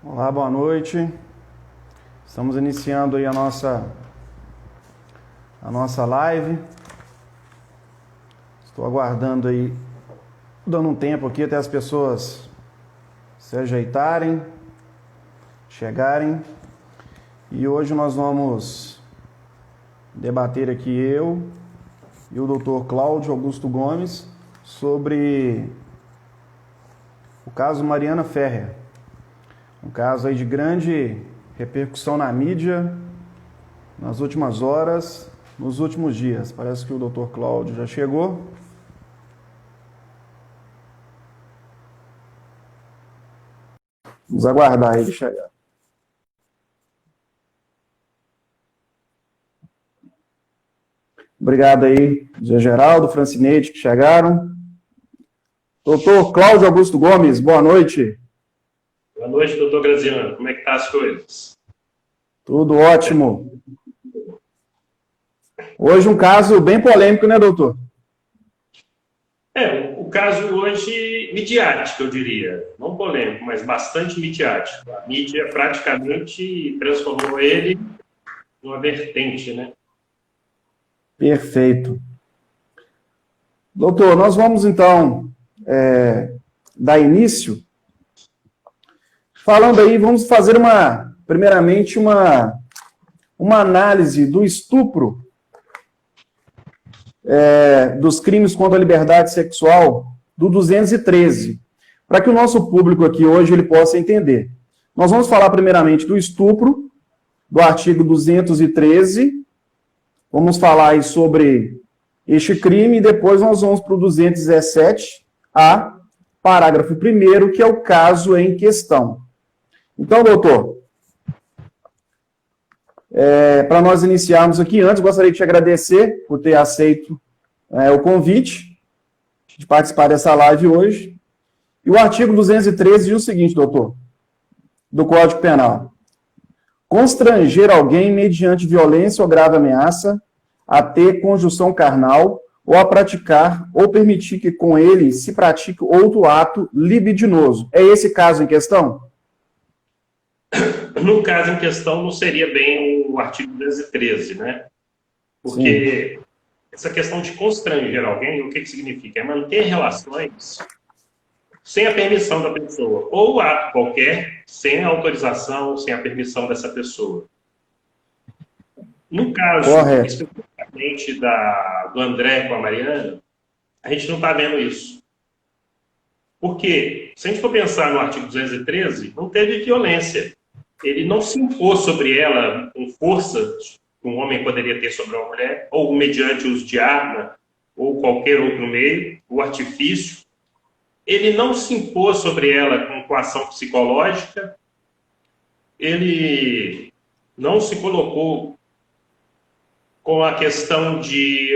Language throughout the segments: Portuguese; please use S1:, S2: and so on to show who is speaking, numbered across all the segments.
S1: Olá, boa noite. Estamos iniciando aí a nossa live. Estou aguardando aí, dando um tempo aqui até as pessoas se ajeitarem, chegarem. E hoje nós vamos debater aqui eu e o Dr. Cláudio Augusto Gomes sobre o caso Mariana Ferrer. Um caso aí de grande repercussão na mídia nas últimas horas, nos últimos dias. Parece que o Dr. Cláudio já chegou. Vamos aguardar ele chegar. Obrigado aí, Zé Geraldo, Francineide, que chegaram. Doutor Cláudio Augusto Gomes, boa noite.
S2: Boa noite, doutor Graziano. Como é que tá as coisas?
S1: Tudo ótimo. Hoje um caso bem polêmico, né, doutor?
S2: O caso hoje midiático, eu diria. Não polêmico, mas bastante midiático. A mídia praticamente transformou ele numa vertente, né?
S1: Perfeito. Doutor, nós vamos então dar início falando aí, vamos fazer primeiramente uma análise do estupro, dos crimes contra a liberdade sexual do 213, para que o nosso público aqui hoje ele possa entender. Nós vamos falar primeiramente do estupro, do artigo 213, vamos falar aí sobre este crime, e depois nós vamos para o 217A, parágrafo 1º, que é o caso em questão. Então, doutor, para nós iniciarmos aqui, antes gostaria de te agradecer por ter aceito o convite de participar dessa live hoje. E o artigo 213 diz o seguinte, doutor, do Código Penal: constranger alguém mediante violência ou grave ameaça a ter conjunção carnal ou a praticar ou permitir que com ele se pratique outro ato libidinoso. É esse caso em questão?
S2: No caso em questão, não seria bem o artigo 213, né? Porque essa questão de constranger alguém, o que significa? É manter relações sem a permissão da pessoa, ou ato qualquer, sem a autorização, sem a permissão dessa pessoa. No caso, especificamente do André com a Mariana, a gente não está vendo isso. Porque, se a gente for pensar no artigo 213, não teve violência. Ele não se impôs sobre ela com força que um homem poderia ter sobre uma mulher, ou mediante uso de arma, ou qualquer outro meio, o artifício. Ele não se impôs sobre ela com coação psicológica. Ele não se colocou com a questão de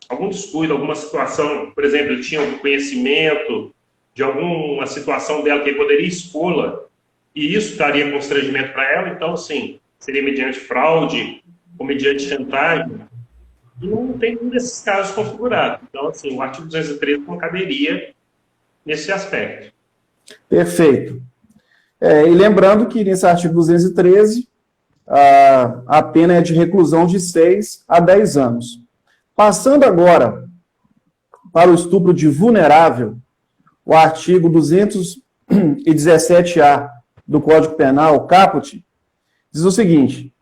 S2: algum descuido, alguma situação. Por exemplo, ele tinha algum conhecimento de alguma situação dela que ele poderia expô-la, e isso daria constrangimento para ela. Então, assim, seria mediante fraude ou mediante chantagem. E não tem nenhum desses casos configurado. Então, assim, o artigo 213 não caberia nesse aspecto.
S1: Perfeito. E lembrando que nesse artigo 213, a pena é de reclusão de 6 a 10 anos. Passando agora para o estupro de vulnerável, o artigo 217A do Código Penal, caput, diz o seguinte: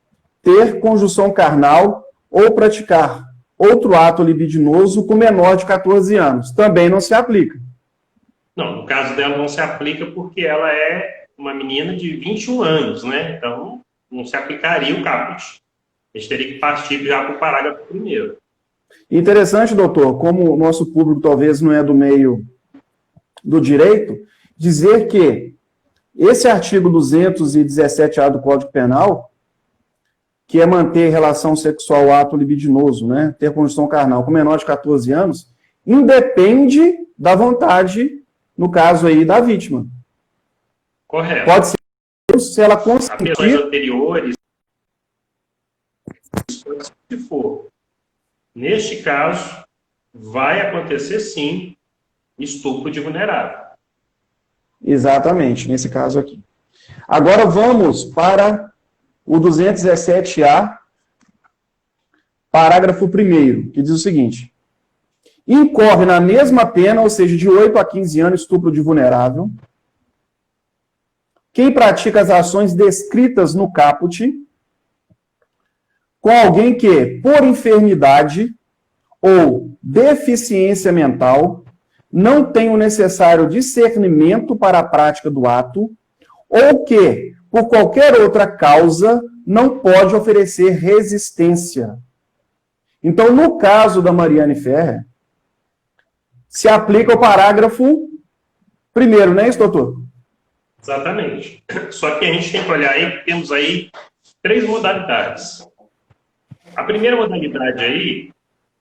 S1: ter conjunção carnal ou praticar outro ato libidinoso com menor de 14 anos. Também não se aplica.
S2: Não, no caso dela não se aplica porque ela é uma menina de 21 anos, né? Então, não se aplicaria o caput. A gente teria que partir já para o parágrafo 1º.
S1: Interessante, doutor, como o nosso público talvez não é do meio do direito, dizer que esse artigo 217A do Código Penal, que é manter relação sexual ato libidinoso, né, ter conjunção carnal com menor de 14 anos, independe da vontade, no caso aí, da vítima.
S2: Correto.
S1: Pode ser se ela conseguir...
S2: As pessoas anteriores, se for. Neste caso, vai acontecer, sim, estupro de vulnerável.
S1: Exatamente, nesse caso aqui. Agora vamos para o 217A, parágrafo 1º, que diz o seguinte: incorre na mesma pena, ou seja, de 8 a 15 anos, estupro de vulnerável, quem pratica as ações descritas no caput com alguém que, por enfermidade ou deficiência mental, não tem o necessário discernimento para a prática do ato, ou que, por qualquer outra causa, não pode oferecer resistência. Então, no caso da Mariane Ferrer, se aplica o parágrafo 1º, não é isso, doutor?
S2: Exatamente. Só que a gente tem que olhar aí, temos aí 3 modalidades. A primeira modalidade aí,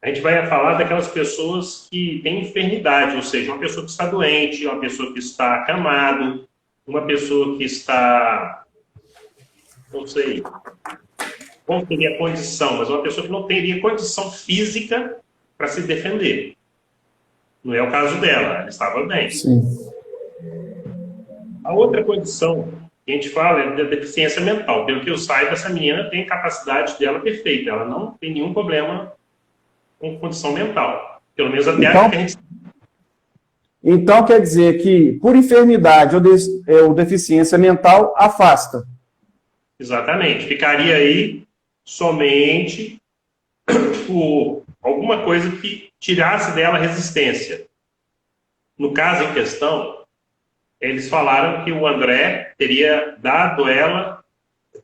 S2: a gente vai falar daquelas pessoas que têm enfermidade, ou seja, uma pessoa que está doente, uma pessoa que está acamado, uma pessoa que está, não sei, qual seria a condição, mas uma pessoa que não teria condição física para se defender. Não é o caso dela, ela estava bem.
S1: Sim.
S2: A outra condição que a gente fala é da deficiência mental. Pelo que eu saiba, essa menina tem a capacidade dela perfeita, ela não tem nenhum problema com condição mental. Pelo menos até
S1: Então,
S2: a que a gente...
S1: Então, quer dizer que, por enfermidade ou deficiência mental, afasta.
S2: Exatamente. Ficaria aí somente por alguma coisa que tirasse dela a resistência. No caso em questão, eles falaram que o André teria dado ela,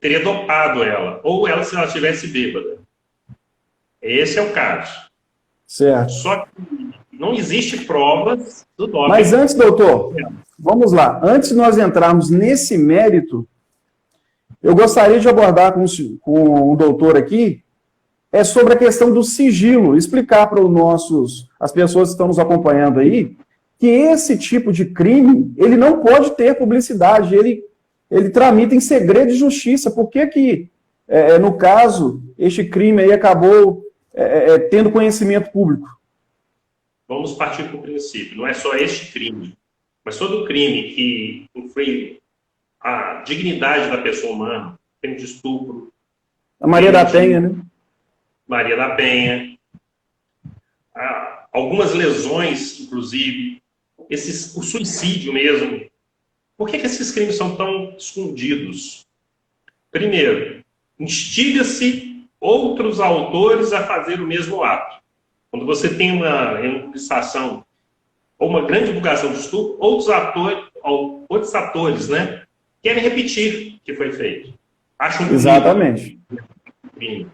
S2: teria dopado ela, ou ela se ela estivesse bêbada. Esse é o caso.
S1: Certo.
S2: Só que não existe provas do doping.
S1: Mas antes, doutor, vamos lá. Antes de nós entrarmos nesse mérito, eu gostaria de abordar com o doutor aqui sobre a questão do sigilo, explicar para as pessoas que estão nos acompanhando aí, que esse tipo de crime, ele não pode ter publicidade, ele tramita em segredo de justiça. Por que no caso, este crime aí acabou tendo conhecimento público?
S2: Vamos partir para o princípio. Não é só este crime, mas todo crime que infringe a dignidade da pessoa humana, crime de estupro.
S1: A Maria da Penha, né?
S2: Maria da Penha. Algumas lesões, inclusive. O suicídio mesmo. Por que esses crimes são tão escondidos? Primeiro, instiga-se outros autores a fazer o mesmo ato. Quando você tem uma publicação ou uma grande divulgação de estupro, outros atores, né, querem repetir o que foi feito. Acham
S1: Exatamente.
S2: crime.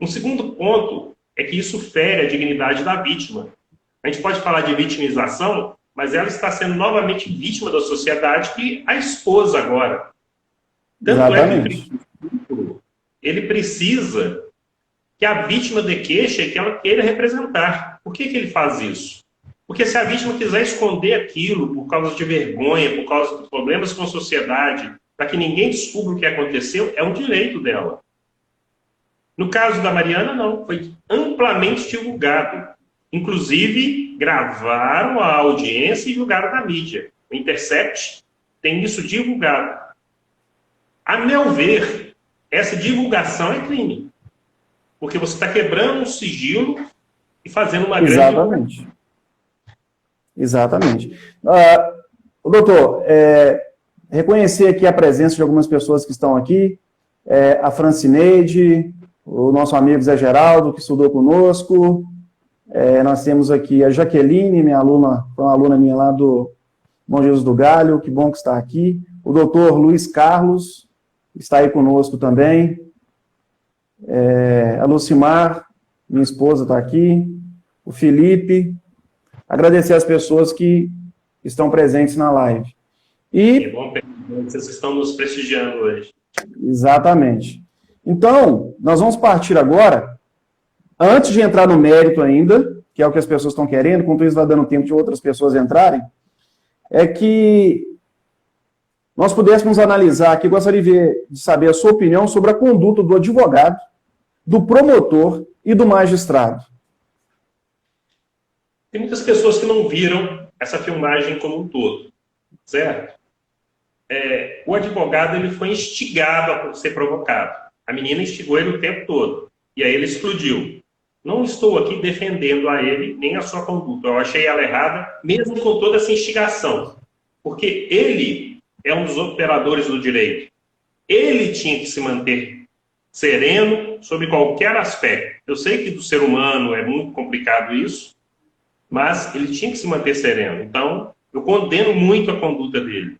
S2: Um segundo ponto é que isso fere a dignidade da vítima. A gente pode falar de vitimização, mas ela está sendo novamente vítima da sociedade que a expôs agora. Tanto
S1: Exatamente.
S2: É que ele precisa que a vítima dê queixa e que ela queira representar. Por que ele faz isso? Porque se a vítima quiser esconder aquilo por causa de vergonha, por causa de problemas com a sociedade, para que ninguém descubra o que aconteceu, é um direito dela. No caso da Mariana, não. Foi amplamente divulgado. Inclusive, gravaram a audiência e divulgaram na mídia. O Intercept tem isso divulgado. A meu ver, essa divulgação é crime. Porque você está quebrando um sigilo e fazendo uma grande...
S1: Exatamente. Exatamente. Doutor, reconhecer aqui a presença de algumas pessoas que estão aqui, a Francineide, o nosso amigo Zé Geraldo, que estudou conosco, nós temos aqui a Jaqueline, minha aluna, foi uma aluna minha lá do Bom Jesus do Galho, que bom que está aqui, o doutor Luiz Carlos está aí conosco também, a Lucimar, minha esposa, está aqui, o Felipe, agradecer as pessoas que estão presentes na live.
S2: É bom vocês estão nos prestigiando hoje.
S1: Exatamente. Então, nós vamos partir agora, antes de entrar no mérito ainda, que é o que as pessoas estão querendo, enquanto isso vai dando tempo de outras pessoas entrarem, é que nós pudéssemos analisar aqui, gostaria de saber a sua opinião sobre a conduta do advogado, do promotor e do magistrado.
S2: Tem muitas pessoas que não viram essa filmagem como um todo, certo? o advogado ele foi instigado a ser provocado. A menina instigou ele o tempo todo. E aí ele explodiu. Não estou aqui defendendo a ele, nem a sua conduta. Eu achei ela errada, mesmo com toda essa instigação. Porque ele é um dos operadores do direito. Ele tinha que se manter sereno sobre qualquer aspecto. Eu sei que do ser humano é muito complicado isso, mas ele tinha que se manter sereno. Então, eu condeno muito a conduta dele.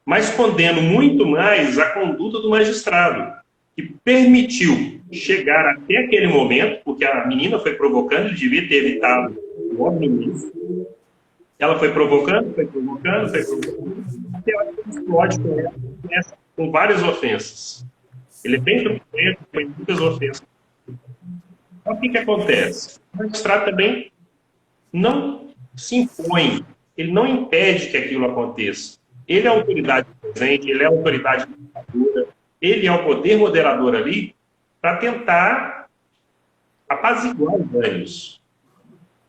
S2: Mas condeno muito mais a conduta do magistrado, que permitiu chegar até aquele momento, porque a menina foi provocando, ele devia ter evitado logo no início. Ela foi provocando, até a hora que ele explode com ela, com várias ofensas. Ele é bem truculento, tem muitas ofensas. Então, o que acontece? O magistrado também não se impõe, ele não impede que aquilo aconteça. Ele é a autoridade presente, ele é a autoridade moderadora, ele é o poder moderador ali para tentar apaziguar os danos.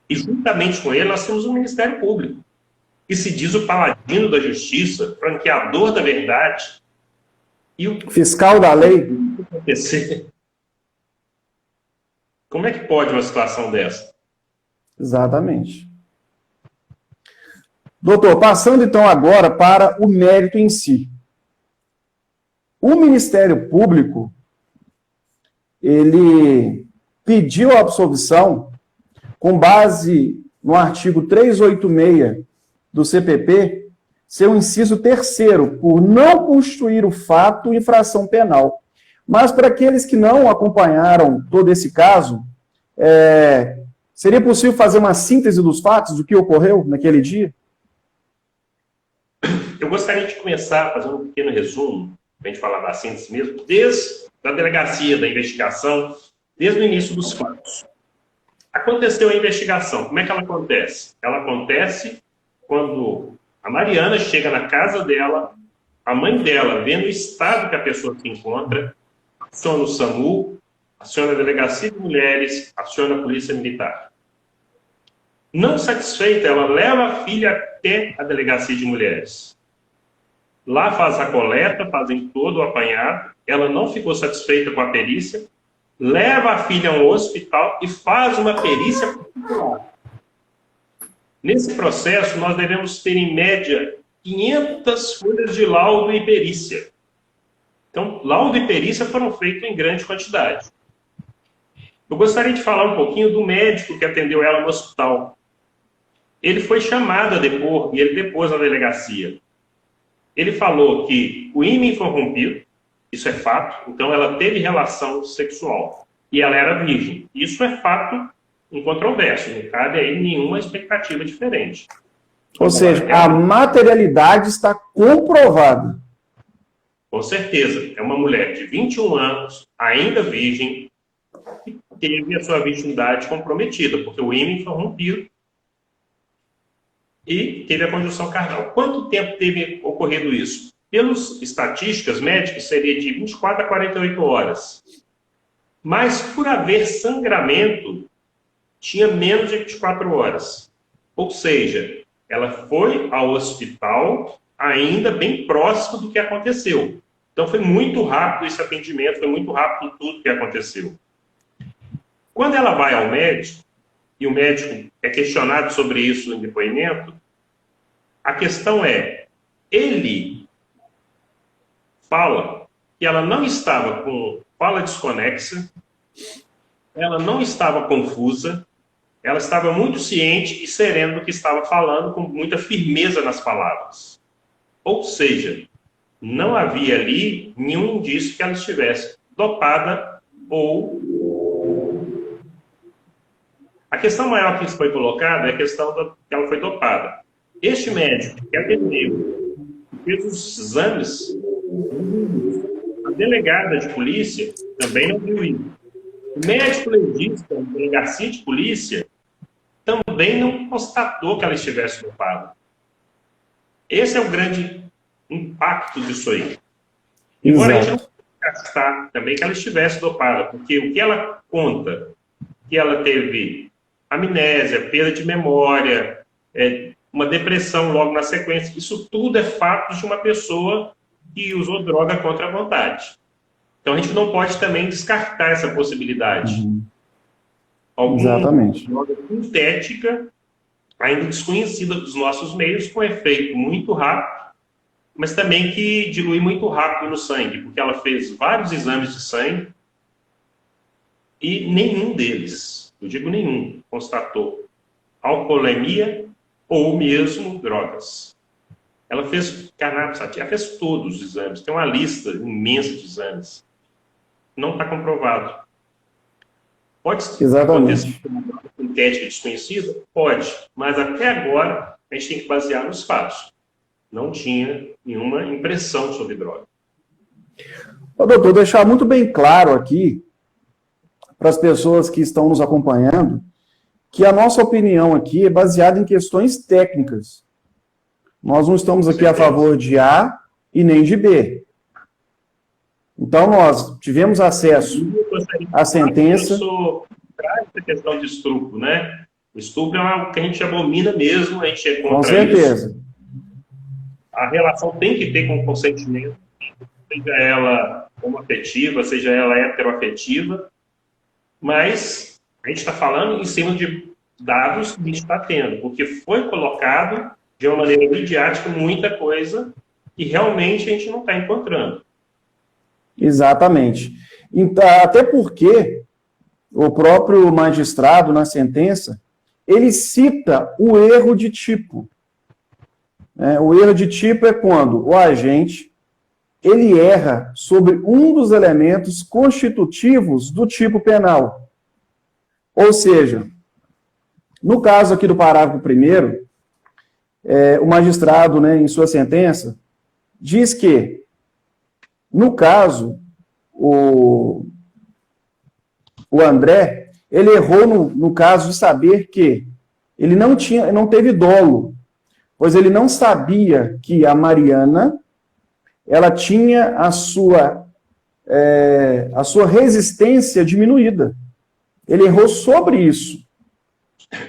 S2: E juntamente com ele nós temos o Ministério Público, que se diz o paladino da justiça, franqueador da verdade, e o
S1: fiscal da lei.
S2: Como é que pode uma situação dessa?
S1: Exatamente. Doutor, passando então agora para o mérito em si. O Ministério Público, ele pediu a absolvição com base no artigo 386 do CPP, seu inciso 3º, por não constituir o fato infração penal. Mas para aqueles que não acompanharam todo esse caso, seria possível fazer uma síntese dos fatos, do que ocorreu naquele dia?
S2: Eu gostaria de começar fazendo um pequeno resumo, para a gente falar da síntese mesmo, desde a delegacia da investigação, desde o início dos fatos. Aconteceu a investigação. Como é que ela acontece? Ela acontece quando a Mariana chega na casa dela, a mãe dela, vendo o estado que a pessoa se encontra, aciona o SAMU, aciona a Delegacia de Mulheres, aciona a Polícia Militar. Não satisfeita, ela leva a filha até a Delegacia de Mulheres. Lá faz a coleta, fazem todo o apanhado. Ela não ficou satisfeita com a perícia, leva a filha a um hospital e faz uma perícia particular. Nesse processo, nós devemos ter, em média, 500 folhas de laudo e perícia. Então, laudo e perícia foram feitos em grande quantidade. Eu gostaria de falar um pouquinho do médico que atendeu ela no hospital. Ele foi chamado a depor e ele depôs na delegacia. Ele falou que o ímã foi rompido, isso é fato, então ela teve relação sexual e ela era virgem. Isso é fato incontroverso, não cabe aí nenhuma expectativa diferente.
S1: Ou seja, a materialidade está comprovada.
S2: Com certeza, é uma mulher de 21 anos, ainda virgem, que teve a sua virgindade comprometida, porque o ímã foi rompido e teve a conjunção carnal. Quanto tempo teve ocorrido isso? Pelas estatísticas médicas, seria de 24 a 48 horas. Mas, por haver sangramento, tinha menos de 24 horas. Ou seja, ela foi ao hospital ainda bem próximo do que aconteceu. Então, foi muito rápido esse atendimento, foi muito rápido tudo que aconteceu. Quando ela vai ao médico, e o médico é questionado sobre isso em depoimento, a questão é, ele fala que ela não estava com fala desconexa, ela não estava confusa, ela estava muito ciente e serena do que estava falando, com muita firmeza nas palavras. Ou seja, não havia ali nenhum indício que ela estivesse dopada ou... A questão maior que foi colocada é a questão que ela foi dopada. Este médico que atendeu, fez os exames, a delegada de polícia também não viu isso. O médico legista da delegacia de polícia também não constatou que ela estivesse dopada. Esse é o grande impacto disso aí. Embora a gente não constatar também que ela estivesse dopada, porque o que ela conta, que ela teve amnésia, perda de memória, uma depressão logo na sequência, isso tudo é fato de uma pessoa e usou droga contra a vontade. Então a gente não pode também descartar essa possibilidade. Alguma
S1: Exatamente.
S2: droga sintética, ainda desconhecida dos nossos meios, com efeito muito rápido, mas também que dilui muito rápido no sangue, porque ela fez vários exames de sangue e nenhum deles, eu digo nenhum, constatou alcoolemia ou mesmo drogas. Ela fez cannabis sativa, ela fez todos os exames, tem uma lista imensa de exames. Não está comprovado. Pode acontecer com uma droga sintética desconhecida? Pode, mas até agora a gente tem que basear nos fatos. Não tinha nenhuma impressão sobre droga.
S1: Ô, doutor, deixar muito bem claro aqui para as pessoas que estão nos acompanhando que a nossa opinião aqui é baseada em questões técnicas. Nós não estamos aqui a favor de A e nem de B. Então, nós tivemos acesso à sentença.
S2: Eu sou contra essa questão de estupro, né? O estupro é algo que a gente abomina mesmo, a gente é contra
S1: Com certeza.
S2: isso. A relação tem que ter com consentimento, seja ela homoafetiva, seja ela heteroafetiva, mas a gente está falando em cima de dados que a gente está tendo, porque foi colocado de uma maneira midiática muita coisa e realmente a gente não está encontrando.
S1: Exatamente. Então, até porque o próprio magistrado, na sentença, ele cita o erro de tipo. O erro de tipo é quando o agente ele erra sobre um dos elementos constitutivos do tipo penal. Ou seja, no caso aqui do parágrafo 1º, o magistrado, em sua sentença, diz que, no caso, o André, ele errou no caso de saber que ele não teve dolo, pois ele não sabia que a Mariana ela tinha a sua resistência diminuída. Ele errou sobre isso.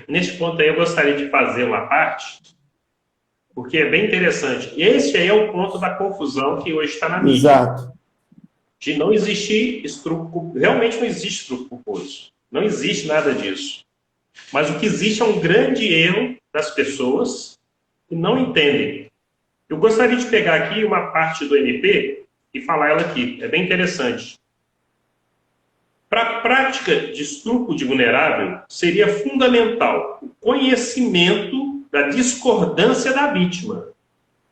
S2: Neste ponto aí eu gostaria de fazer uma parte, porque é bem interessante. Esse aí é o ponto da confusão que hoje está na mídia.
S1: Exato.
S2: De não existir estupro, realmente não existe estupro culposo. Não existe nada disso. Mas o que existe é um grande erro das pessoas que não entendem. Eu gostaria de pegar aqui uma parte do MP e falar ela aqui. É bem interessante. Para a prática de estupro de vulnerável, seria fundamental o conhecimento da discordância da vítima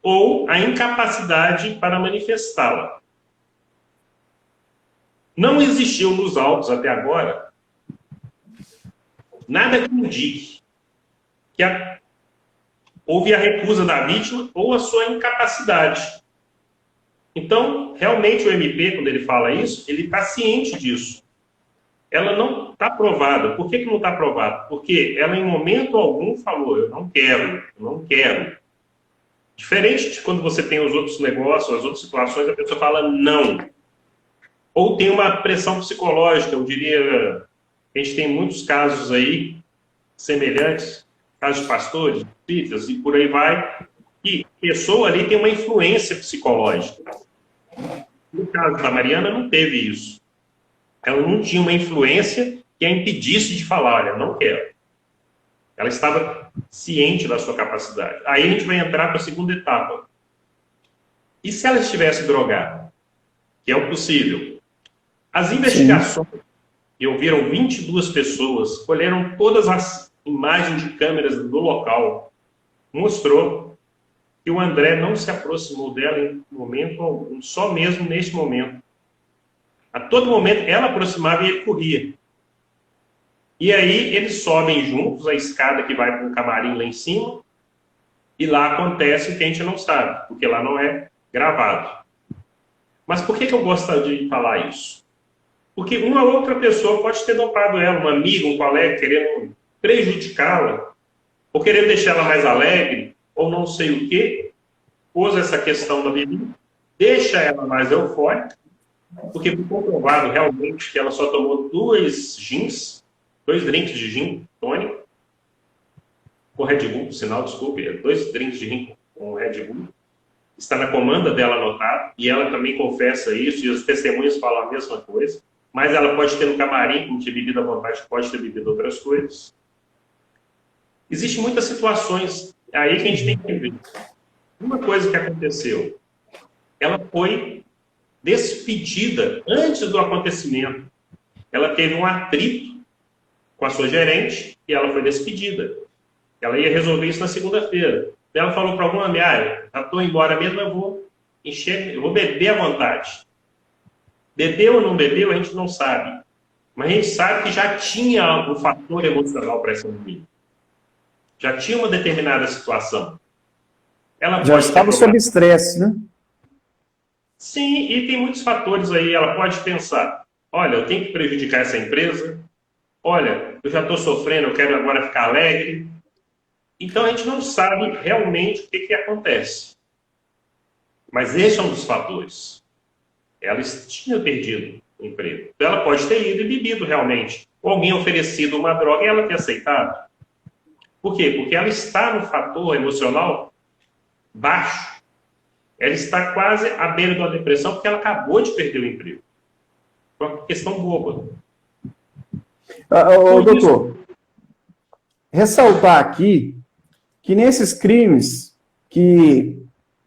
S2: ou a incapacidade para manifestá-la. Não existiu nos autos até agora nada que indique que houve a recusa da vítima ou a sua incapacidade. Então, realmente o MP, quando ele fala isso, ele está ciente disso. Ela não está provada. Por que não está provada? Porque ela, em momento algum, falou, eu não quero. Diferente de quando você tem os outros negócios, as outras situações, a pessoa fala não. Ou tem uma pressão psicológica, eu diria, a gente tem muitos casos aí, semelhantes, casos de pastores, espíritas, e por aí vai, e a pessoa ali tem uma influência psicológica. No caso da Mariana, não teve isso. Ela não tinha uma influência que a impedisse de falar, olha, não quero. Ela estava ciente da sua capacidade. Aí a gente vai entrar para a segunda etapa. E se ela estivesse drogada? Que é o possível. As investigações, que ouviram 22 pessoas, colheram todas as imagens de câmeras do local, mostrou que o André não se aproximou dela em momento algum, só mesmo neste momento. A todo momento, ela aproximava e ele corria. E aí, eles sobem juntos a escada que vai para um camarim lá em cima, e lá acontece o que a gente não sabe, porque lá não é gravado. Mas por que eu gosto de falar isso? Porque uma outra pessoa pode ter dopado ela, uma amiga, um colega, querendo prejudicá-la, ou querendo deixar ela mais alegre, ou não sei o quê, pôs essa questão da bebida, deixa ela mais eufórica, porque foi comprovado realmente que ela só tomou 2 drinks de gin tônico, com Red Bull, por sinal, desculpe, 2 drinks de gin com Red Bull, está na comanda dela anotado, e ela também confessa isso, e os testemunhos falam a mesma coisa, mas ela pode ter no camarim, como tinha bebido à vontade, pode ter bebido outras coisas. Existem muitas situações aí que a gente tem que ver. Uma coisa que aconteceu, ela foi despedida antes do acontecimento. Ela teve um atrito com a sua gerente e ela foi despedida. Ela ia resolver isso na segunda-feira. Ela falou para alguma amiga, já estou embora mesmo, eu vou beber à vontade. Bebeu ou não bebeu, a gente não sabe. Mas a gente sabe que já tinha um fator emocional para essa mulher. Já tinha uma determinada situação. Ela
S1: já estava sob estresse, né?
S2: Sim, e tem muitos fatores aí. Ela pode pensar, olha, eu tenho que prejudicar essa empresa. Olha, eu já estou sofrendo, eu quero agora ficar alegre. Então, a gente não sabe realmente o que acontece. Mas esse é um dos fatores. Ela tinha perdido o emprego. Então, ela pode ter ido e bebido realmente. Ou alguém oferecido uma droga e ela ter aceitado. Por quê? Porque ela está no fator emocional baixo. Ela está quase à beira de uma depressão porque ela acabou de perder o emprego. É uma questão boba.
S1: Doutor, ressaltar aqui que nesses crimes que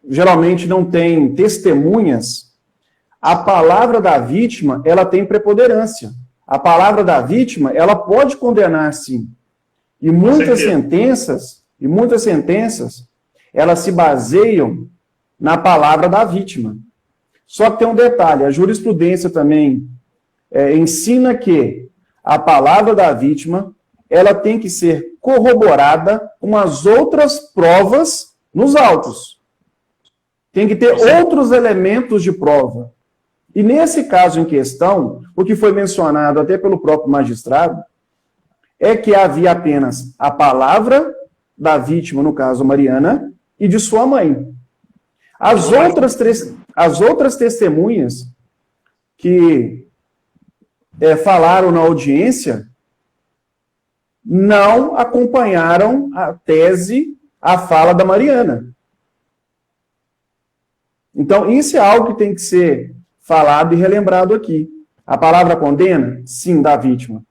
S1: geralmente não tem testemunhas, a palavra da vítima, ela tem preponderância. A palavra da vítima, ela pode condenar, sim. E muitas sentenças, elas se baseiam na palavra da vítima. Só que tem um detalhe, a jurisprudência também ensina que a palavra da vítima, ela tem que ser corroborada com as outras provas nos autos. Tem que ter outros elementos de prova. E nesse caso em questão, o que foi mencionado até pelo próprio magistrado, é que havia apenas a palavra da vítima, no caso Mariana, e de sua mãe. As outras testemunhas que falaram na audiência não acompanharam a tese, a fala da Mariana. Então, isso é algo que tem que ser falado e relembrado aqui. A palavra condena? Sim, da vítima.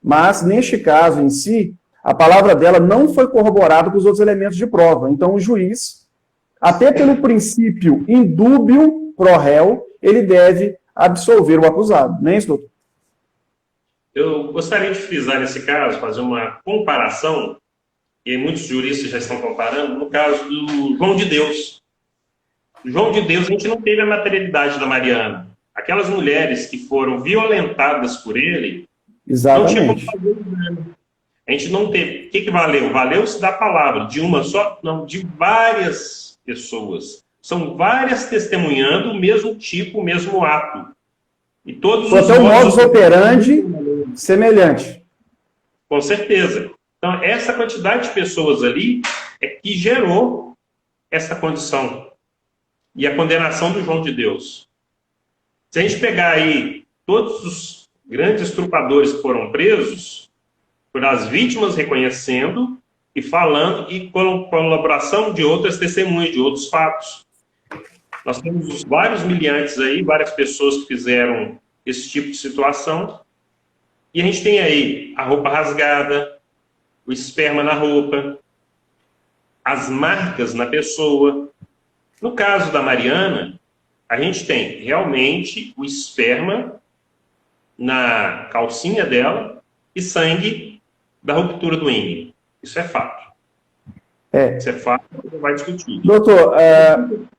S1: Mas, neste caso em si, a palavra dela não foi corroborada com os outros elementos de prova. Então, o juiz, até pelo princípio indúbio pro réu, ele deve absolver o acusado. Não é isso, doutor?
S2: Eu gostaria de frisar nesse caso, fazer uma comparação, e muitos juristas já estão comparando, no caso do João de Deus. João de Deus, a gente não teve a materialidade da Mariana. Aquelas mulheres que foram violentadas por ele,
S1: exatamente,
S2: não tinha como fazer exame. A gente não teve. O que valeu? Valeu-se da palavra, de uma só? Não, de várias pessoas. São várias testemunhando o mesmo tipo, o mesmo ato. E todos os
S1: até o modus operandi semelhante.
S2: Com certeza. Então, essa quantidade de pessoas ali é que gerou essa condição. E a condenação do João de Deus. Se a gente pegar aí todos os grandes estrupadores que foram presos, por as vítimas reconhecendo e falando, e com colaboração de outras testemunhas, de outros fatos. Nós temos vários miliantes aí, várias pessoas que fizeram esse tipo de situação. E a gente tem aí a roupa rasgada, o esperma na roupa, as marcas na pessoa. No caso da Mariana, a gente tem realmente o esperma na calcinha dela e sangue da ruptura do íngue. Isso é fato. Isso é fato, não vai discutir.
S1: Doutor,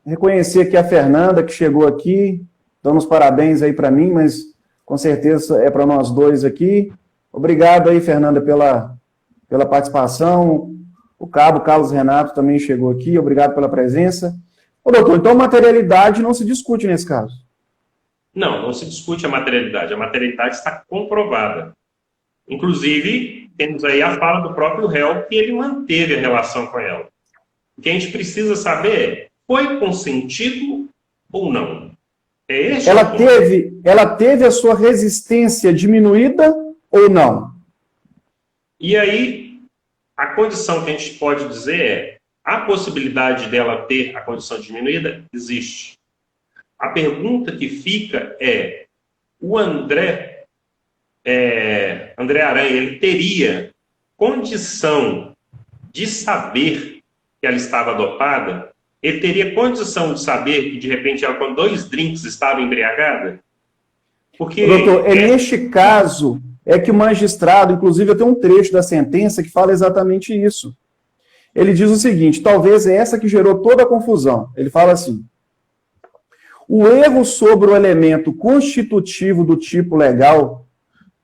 S1: reconhecer aqui a Fernanda, que chegou aqui, dando os parabéns aí para mim, mas com certeza é para nós dois aqui. Obrigado aí, Fernanda, pela participação. O cabo Carlos Renato também chegou aqui, obrigado pela presença. Ô, doutor, então materialidade não se discute nesse caso?
S2: Não se discute a materialidade está comprovada. Inclusive, temos aí a fala do próprio réu que ele manteve a relação com ela. O que a gente precisa saber é, foi consentido ou não?
S1: Ela teve a sua resistência diminuída ou não?
S2: E aí, a condição que a gente pode dizer é, A possibilidade dela ter a condição diminuída? Existe. A pergunta que fica é, o André Aranha, ele teria condição de saber que ela estava dopada? Ele teria condição de saber que, de repente, ela com 2 drinks estava embriagada? Porque...
S1: Doutor, neste caso é que o magistrado, inclusive eu tenho um trecho da sentença que fala exatamente isso. Ele diz o seguinte, talvez é essa que gerou toda a confusão. Ele fala assim, o erro sobre o elemento constitutivo do tipo legal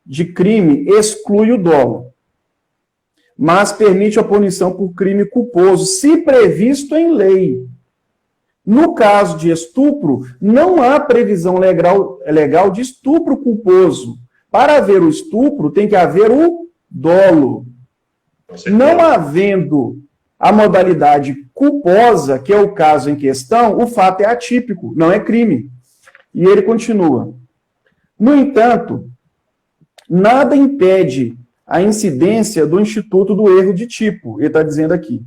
S1: de crime exclui o dolo, mas permite a punição por crime culposo, se previsto em lei. No caso de estupro, não há previsão legal de estupro culposo. Para haver o estupro, tem que haver o dolo. Não havendo a modalidade culposa, que é o caso em questão, o fato é atípico, não é crime. E ele continua. No entanto, nada impede a incidência do instituto do erro de tipo, ele está dizendo aqui,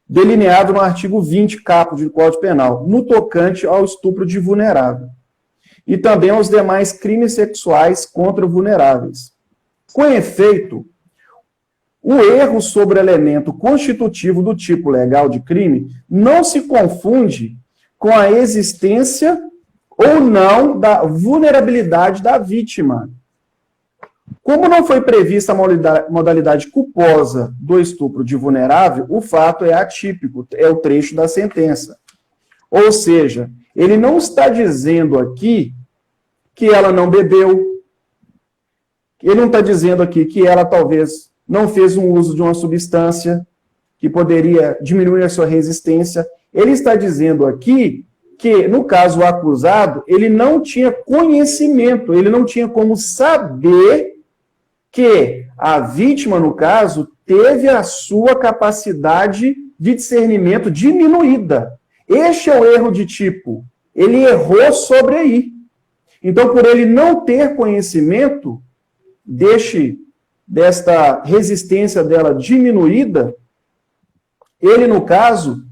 S1: delineado no artigo 20, caput do Código Penal, no tocante ao estupro de vulnerável, e também aos demais crimes sexuais contra vulneráveis. Com efeito, o erro sobre o elemento constitutivo do tipo legal de crime não se confunde com a existência ou não da vulnerabilidade da vítima. Como não foi prevista a modalidade culposa do estupro de vulnerável, o fato é atípico, é o trecho da sentença. Ou seja, ele não está dizendo aqui que ela não bebeu, ele não está dizendo aqui que ela talvez não fez um uso de uma substância que poderia diminuir a sua resistência. Ele está dizendo aqui que, no caso, o acusado, ele não tinha conhecimento, ele não tinha como saber que a vítima, no caso, teve a sua capacidade de discernimento diminuída. Este é o erro de tipo. Ele errou sobre aí. Então, por ele não ter conhecimento desta resistência dela diminuída, ele, no caso,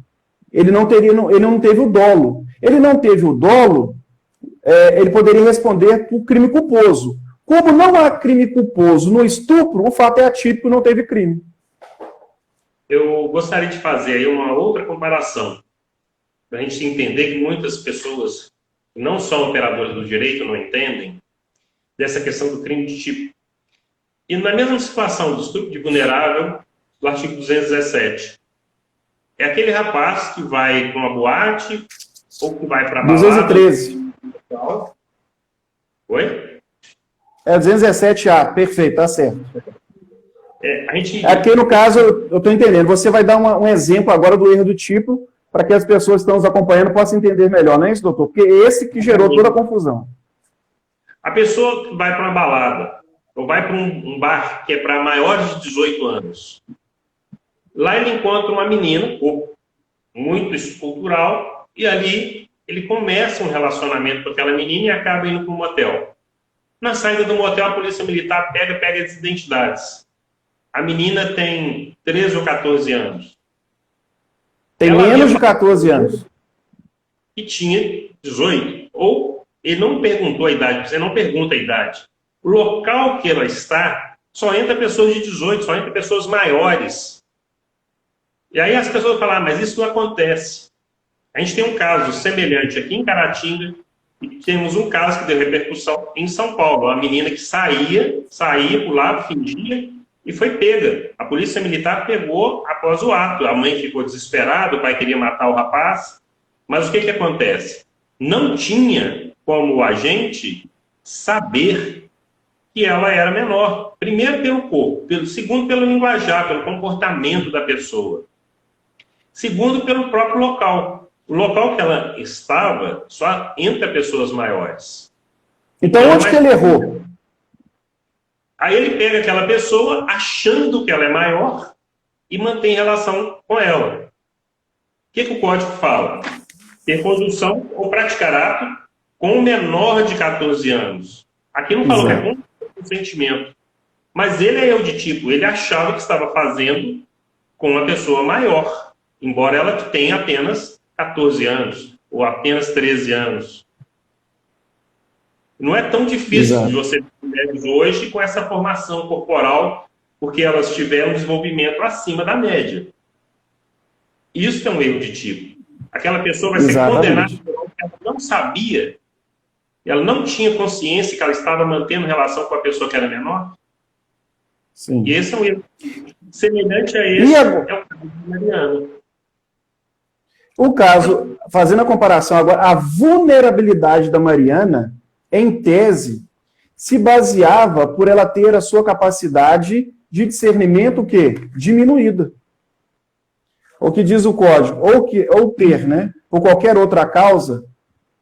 S1: ele não teve o dolo. Ele não teve o dolo, ele poderia responder por crime culposo. Como não há crime culposo no estupro, o fato é atípico e não teve crime.
S2: Eu gostaria de fazer aí uma outra comparação, para a gente entender que muitas pessoas que não são operadoras do direito não entendem dessa questão do crime de tipo. E na mesma situação do estupro de vulnerável, do artigo 217, é aquele rapaz que vai para uma boate ou que vai para a balada...
S1: 213.
S2: Oi?
S1: É 217A, perfeito, tá certo.
S2: Aqui,
S1: no caso, eu estou entendendo. Você vai dar um exemplo agora do erro do tipo, para que as pessoas que estão nos acompanhando possam entender melhor, não é isso, doutor? Porque esse que gerou toda a confusão.
S2: A pessoa que vai para uma balada, ou vai para um bar que é para maiores de 18 anos, lá ele encontra uma menina, muito escultural, e ali ele começa um relacionamento com aquela menina e acaba indo para um motel. Na saída do motel, a polícia militar pega as identidades. A menina tem 13 ou 14 anos.
S1: Tem menos de 14 anos.
S2: E tinha 18. Ou ele não perguntou a idade, você não pergunta a idade. O local que ela está, só entra pessoas de 18, só entra pessoas maiores. E aí as pessoas falam, mas isso não acontece. A gente tem um caso semelhante aqui em Caratinga, e temos um caso que deu repercussão em São Paulo. Uma menina que saía por lá, fingia, e foi pega. A polícia militar pegou após o ato. A mãe ficou desesperada, o pai queria matar o rapaz. Mas o que acontece? Não tinha como o agente saber que ela era menor. Primeiro pelo corpo, segundo pelo linguajar, pelo comportamento da pessoa. Segundo pelo próprio local. O local que ela estava só entra pessoas maiores.
S1: Então onde que ele errou?
S2: Aí ele pega aquela pessoa achando que ela é maior e mantém relação com ela. O que o código fala? Ter condução ou praticar ato com um menor de 14 anos. Aqui não falou que é consentimento. Mas ele é eu de tipo, ele achava que estava fazendo com uma pessoa maior. embora ela tenha apenas 14 anos, ou apenas 13 anos. Não é tão difícil de você ver mulheres hoje com essa formação corporal, porque elas tiveram um desenvolvimento acima da média. Isso é um erro de tipo. Aquela pessoa vai ser condenada por algo que ela não sabia, ela não tinha consciência que ela estava mantendo relação com a pessoa que era menor.
S1: Sim.
S2: E esse é um erro. Semelhante a esse é o caso da Mariana.
S1: O caso, fazendo a comparação agora, a vulnerabilidade da Mariana, em tese, se baseava por ela ter a sua capacidade de discernimento o quê? Diminuída. O que diz o código, ou ter, né? Por qualquer outra causa,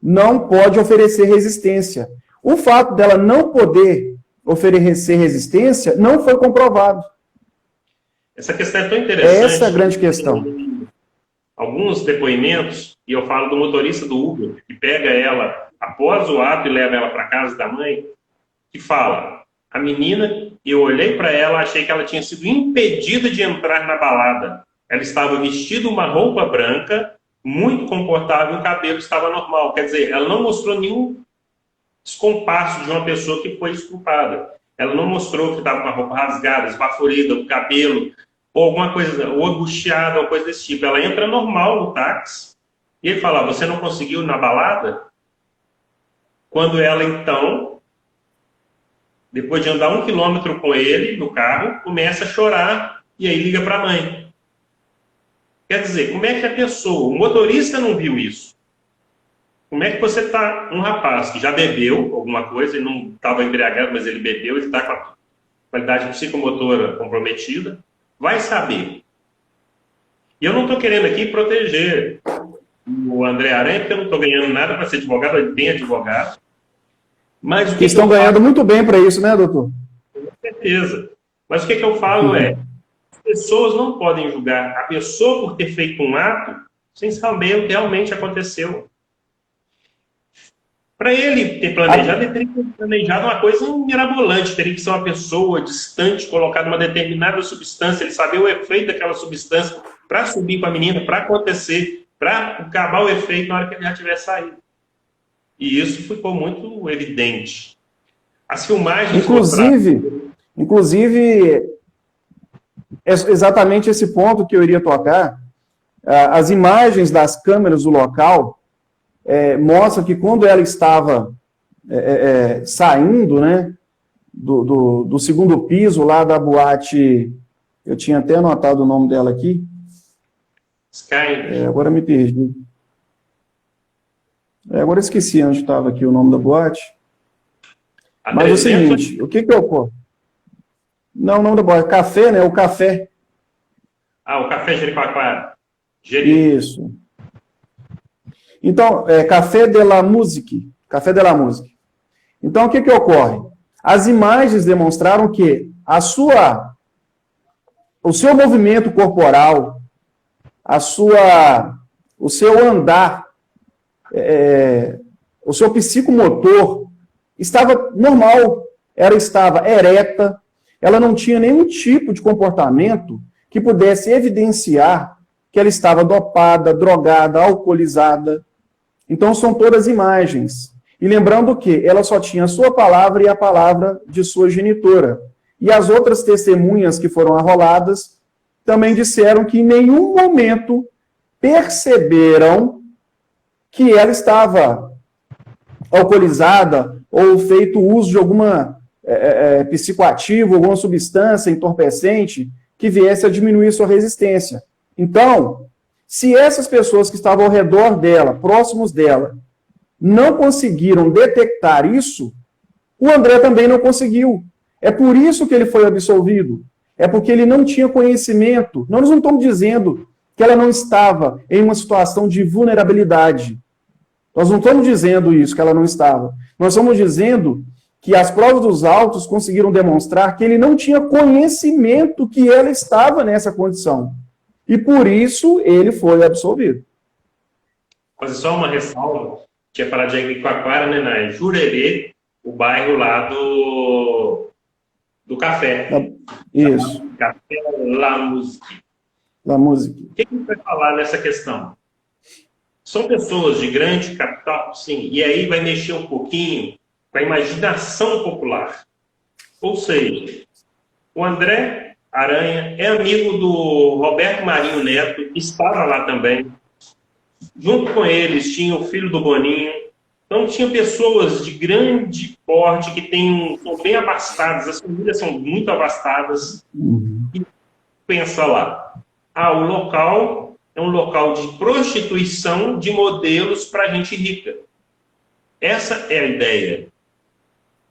S1: não pode oferecer resistência. O fato dela não poder oferecer resistência não foi comprovado.
S2: Essa questão é tão interessante.
S1: Essa é a grande questão.
S2: Alguns depoimentos, e eu falo do motorista do Uber, que pega ela após o ato e leva ela para casa da mãe, que fala, a menina, eu olhei para ela, achei que ela tinha sido impedida de entrar na balada. Ela estava vestida uma roupa branca, muito confortável, o cabelo estava normal. Quer dizer, ela não mostrou nenhum descompasso de uma pessoa que foi estrupada. Ela não mostrou que estava com a roupa rasgada, esbaforida, o cabelo, ou alguma coisa, ou angustiada, ou coisa desse tipo. Ela entra normal no táxi, e ele fala, você não conseguiu ir na balada? Quando ela, então, depois de andar 1 quilômetro com ele, no carro, começa a chorar, e aí liga para a mãe. Quer dizer, como é que a pessoa, o motorista não viu isso? Como é que você está, um rapaz que já bebeu alguma coisa, ele não estava embriagado, mas ele bebeu, ele está com a qualidade psicomotora comprometida, vai saber. E eu não estou querendo aqui proteger o André Aranha, porque eu não estou ganhando nada para ser advogado, ele tem advogado. Mas o que
S1: estão ganhando muito bem para isso, né, doutor?
S2: Com certeza. Mas o que eu falo é, as pessoas não podem julgar a pessoa por ter feito um ato sem saber o que realmente aconteceu. Para ele ter planejado, ele teria que ter planejado uma coisa mirabolante, teria que ser uma pessoa distante, colocada uma determinada substância, ele saber o efeito daquela substância para subir com a menina, para acontecer, para acabar o efeito na hora que ele já tiver saído. E isso ficou muito evidente. As filmagens...
S1: Inclusive, é exatamente esse ponto que eu iria tocar. As imagens das câmeras do local mostram que quando ela estava saindo, né, do segundo piso lá da boate, eu tinha até anotado o nome dela aqui.
S2: Sky.
S1: Agora me perdi. Agora eu esqueci onde estava aqui o nome da boate. Mas é o seguinte, o que ocorre? Não, o nome da boate, café, né? O café.
S2: O Café Jericoacoara.
S1: Isso. Então, Café de la Musique. Café de la Musique. Então, o que ocorre? As imagens demonstraram que o seu movimento corporal, o seu andar, o seu psicomotor estava normal, ela estava ereta, ela não tinha nenhum tipo de comportamento que pudesse evidenciar que ela estava dopada, drogada, alcoolizada. Então, são todas imagens. E lembrando que ela só tinha a sua palavra e a palavra de sua genitora. E as outras testemunhas que foram arroladas também disseram que em nenhum momento perceberam que ela estava alcoolizada ou feito uso de alguma psicoativo, alguma substância entorpecente que viesse a diminuir sua resistência. Então, se essas pessoas que estavam ao redor dela, próximos dela, não conseguiram detectar isso, o André também não conseguiu. É por isso que ele foi absolvido. É porque ele não tinha conhecimento. Nós não estamos dizendo que ela não estava em uma situação de vulnerabilidade. Nós não estamos dizendo isso, que ela não estava. Nós estamos dizendo que as provas dos autos conseguiram demonstrar que ele não tinha conhecimento que ela estava nessa condição. E por isso ele foi absolvido.
S2: Fazer só uma ressalva, tinha falado de Jericoacoara, né, na Jurerê, o bairro lá do café.
S1: Isso.
S2: Café La Musique.
S1: da música.
S2: O que a gente vai falar nessa questão? São pessoas de grande capital, sim, e aí vai mexer um pouquinho com a imaginação popular. Ou seja, o André Aranha é amigo do Roberto Marinho Neto, que estava lá também. Junto com eles tinha o filho do Boninho. Então tinha pessoas de grande porte que são bem abastadas, as famílias são muito abastadas. E pensa lá, o local é um local de prostituição de modelos para gente rica. Essa é a ideia.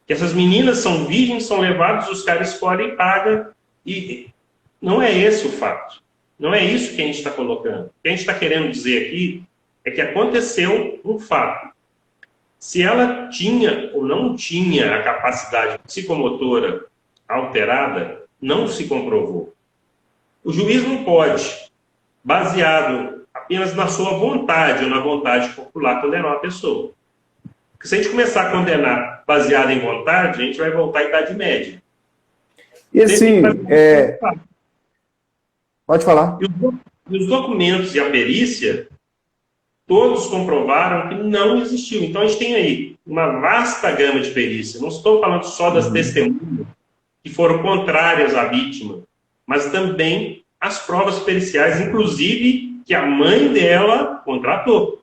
S2: Que essas meninas são virgens, são levadas, os caras escolhem e pagam. E não é esse o fato. Não é isso que a gente está colocando. O que a gente está querendo dizer aqui é que aconteceu um fato. Se ela tinha ou não tinha a capacidade psicomotora alterada, não se comprovou. O juiz não pode, baseado apenas na sua vontade ou na vontade popular, condenar uma pessoa. Porque se a gente começar a condenar baseado em vontade, a gente vai voltar à Idade Média.
S1: E assim, pode falar.
S2: E os documentos e a perícia, todos comprovaram que não existiu. Então a gente tem aí uma vasta gama de perícia. Não estou falando só das testemunhas que foram contrárias à vítima, mas também as provas periciais, inclusive que a mãe dela contratou.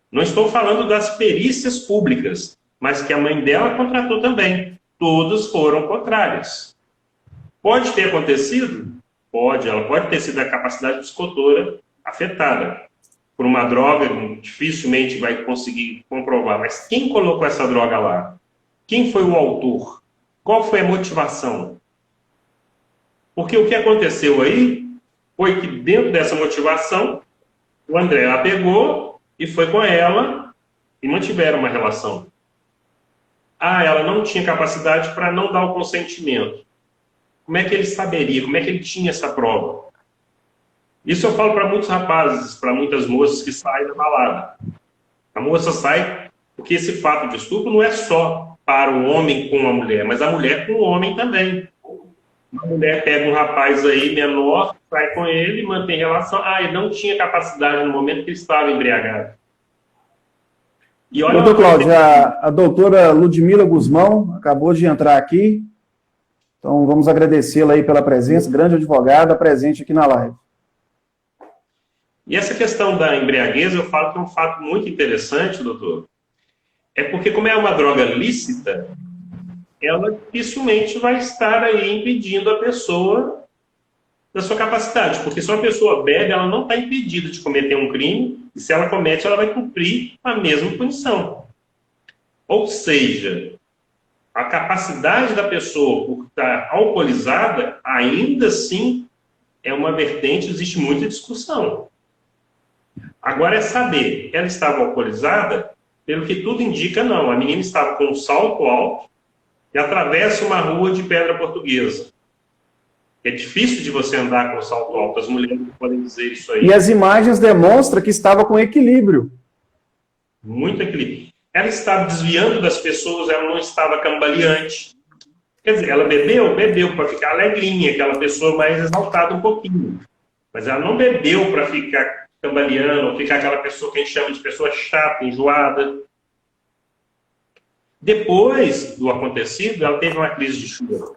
S2: Não estou falando das perícias públicas, mas que a mãe dela contratou também. Todas foram contrárias. Pode ter acontecido? Pode. Ela pode ter sido a capacidade psicomotora afetada por uma droga, dificilmente vai conseguir comprovar. Mas quem colocou essa droga lá? Quem foi o autor? Qual foi a motivação? Porque o que aconteceu aí foi que dentro dessa motivação, o André a pegou e foi com ela e mantiveram uma relação. Ela não tinha capacidade para não dar o consentimento. Como é que ele saberia? Como é que ele tinha essa prova? Isso eu falo para muitos rapazes, para muitas moças que saem da balada. A moça sai porque esse fato de estupro não é só para o homem com a mulher, mas a mulher com o homem também. Uma mulher pega um rapaz aí menor, sai com ele, mantém relação. Ele não tinha capacidade no momento que ele estava embriagado. E olha,
S1: doutor Cláudio, a doutora Ludmila Guzmão acabou de entrar aqui. Então, vamos agradecê-la aí pela presença, grande advogada, presente aqui na live.
S2: E essa questão da embriaguez, eu falo que é um fato muito interessante, doutor. É porque, como é uma droga lícita, ela dificilmente vai estar aí impedindo a pessoa da sua capacidade. Porque se uma pessoa bebe, ela não está impedida de cometer um crime, e se ela comete, ela vai cumprir a mesma punição. Ou seja, a capacidade da pessoa por estar alcoolizada, ainda assim, é uma vertente, existe muita discussão. Agora é saber, ela estava alcoolizada? Pelo que tudo indica, não. A menina estava com um salto alto e atravessa uma rua de pedra portuguesa. É difícil de você andar com salto alto, as mulheres podem dizer isso aí.
S1: E as imagens demonstram que estava com equilíbrio.
S2: Muito equilíbrio. Ela estava desviando das pessoas, ela não estava cambaleante. Quer dizer, ela bebeu para ficar alegrinha, aquela pessoa mais exaltada um pouquinho. Mas ela não bebeu para ficar cambaleando, ou ficar aquela pessoa que a gente chama de pessoa chata, enjoada. Depois do acontecido, ela teve uma crise de choro.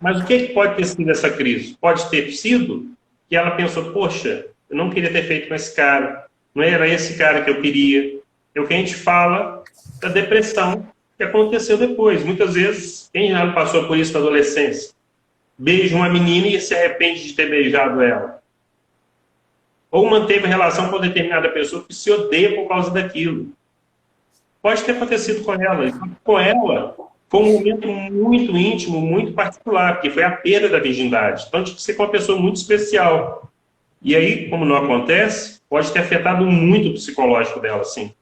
S2: Mas o que pode ter sido essa crise? Pode ter sido que ela pensou, poxa, eu não queria ter feito com esse cara, não era esse cara que eu queria. É o que a gente fala da depressão que aconteceu depois. Muitas vezes, quem já passou por isso na adolescência? Beija uma menina e se arrepende de ter beijado ela. Ou manteve relação com determinada pessoa que se odeia por causa daquilo. Pode ter acontecido com ela. Com ela, foi um momento muito íntimo, muito particular, porque foi a perda da virgindade. Então, tinha que ser com uma pessoa muito especial. E aí, como não acontece, pode ter afetado muito o psicológico dela, sim.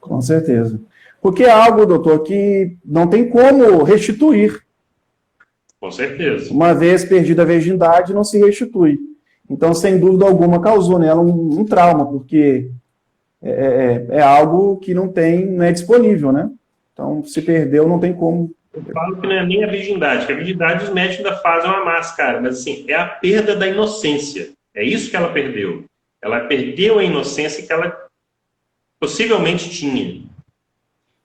S1: Com certeza. Porque é algo, doutor, que não tem como restituir.
S2: Com certeza.
S1: Uma vez perdida a virgindade, não se restitui. Então, sem dúvida alguma, causou nela um trauma, porque é algo que não é disponível, né? Então, se perdeu, não tem como.
S2: Eu falo que não é nem a virgindade, que a virgindade os médicos ainda fazem uma máscara, mas assim, é a perda da inocência. É isso que ela perdeu. Ela perdeu a inocência que ela possivelmente tinha.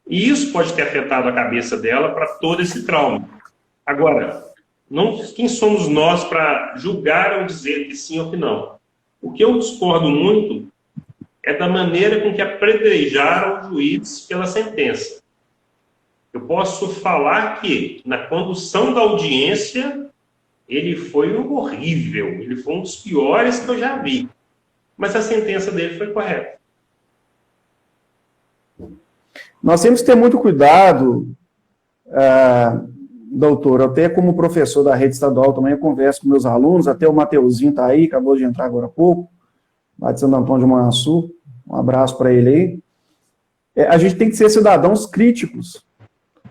S2: E isso pode ter afetado a cabeça dela para todo esse trauma. Agora, quem somos nós para julgar ou dizer que sim ou que não? O que eu discordo muito é da maneira com que apedrejaram o juiz pela sentença. Eu posso falar que, na condução da audiência, ele foi horrível, ele foi um dos piores que eu já vi. Mas a sentença dele foi correta.
S1: Nós temos que ter muito cuidado, doutor, até como professor da rede estadual também eu converso com meus alunos, até o Mateuzinho está aí, acabou de entrar agora há pouco, lá de Santo Antônio de Manhuaçu, um abraço para ele aí. A gente tem que ser cidadãos críticos.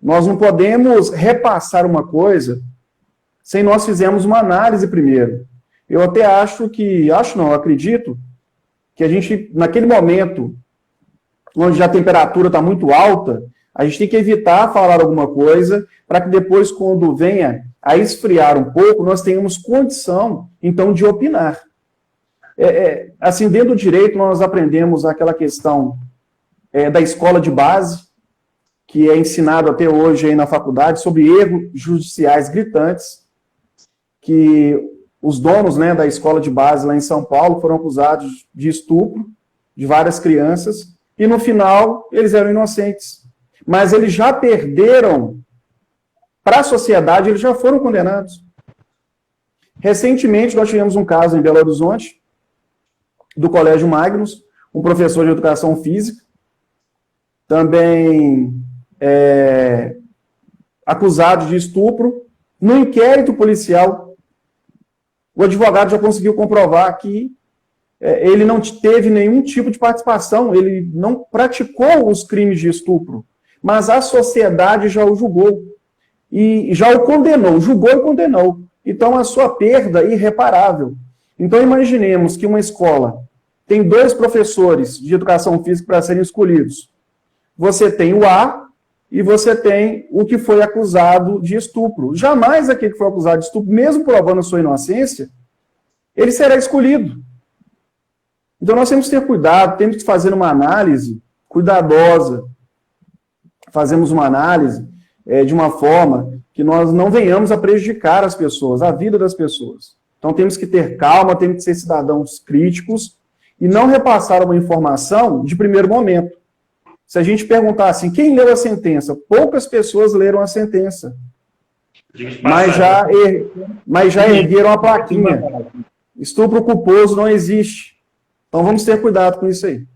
S1: Nós não podemos repassar uma coisa sem nós fizermos uma análise primeiro. Eu até acredito que a gente, naquele momento, onde a temperatura está muito alta, a gente tem que evitar falar alguma coisa para que depois, quando venha a esfriar um pouco, nós tenhamos condição, então, de opinar. Assim, dentro do direito, nós aprendemos aquela questão da escola de base, que é ensinado até hoje aí na faculdade, sobre erros judiciais gritantes, que os donos, né, da escola de base lá em São Paulo foram acusados de estupro de várias crianças, e no final eles eram inocentes. Mas eles já perderam para a sociedade, eles já foram condenados. Recentemente, nós tivemos um caso em Belo Horizonte, do Colégio Magnus, um professor de educação física, também acusado de estupro. No inquérito policial, o advogado já conseguiu comprovar que ele não teve nenhum tipo de participação, ele não praticou os crimes de estupro, mas a sociedade já o julgou, e já o condenou, julgou e condenou. Então, a sua perda é irreparável. Então, imaginemos que uma escola tem 2 professores de educação física para serem escolhidos. Você tem o A e você tem o que foi acusado de estupro. Jamais aquele que foi acusado de estupro, mesmo provando a sua inocência, ele será escolhido. Então, nós temos que ter cuidado, temos que fazer uma análise cuidadosa. Fazemos uma análise de uma forma que nós não venhamos a prejudicar as pessoas, a vida das pessoas. Então, temos que ter calma, temos que ser cidadãos críticos e não repassar uma informação de primeiro momento. Se a gente perguntar assim, quem leu a sentença? Poucas pessoas leram a sentença. Mas já ergueram a plaquinha. Estupro culposo não existe. Então vamos ter cuidado com isso aí.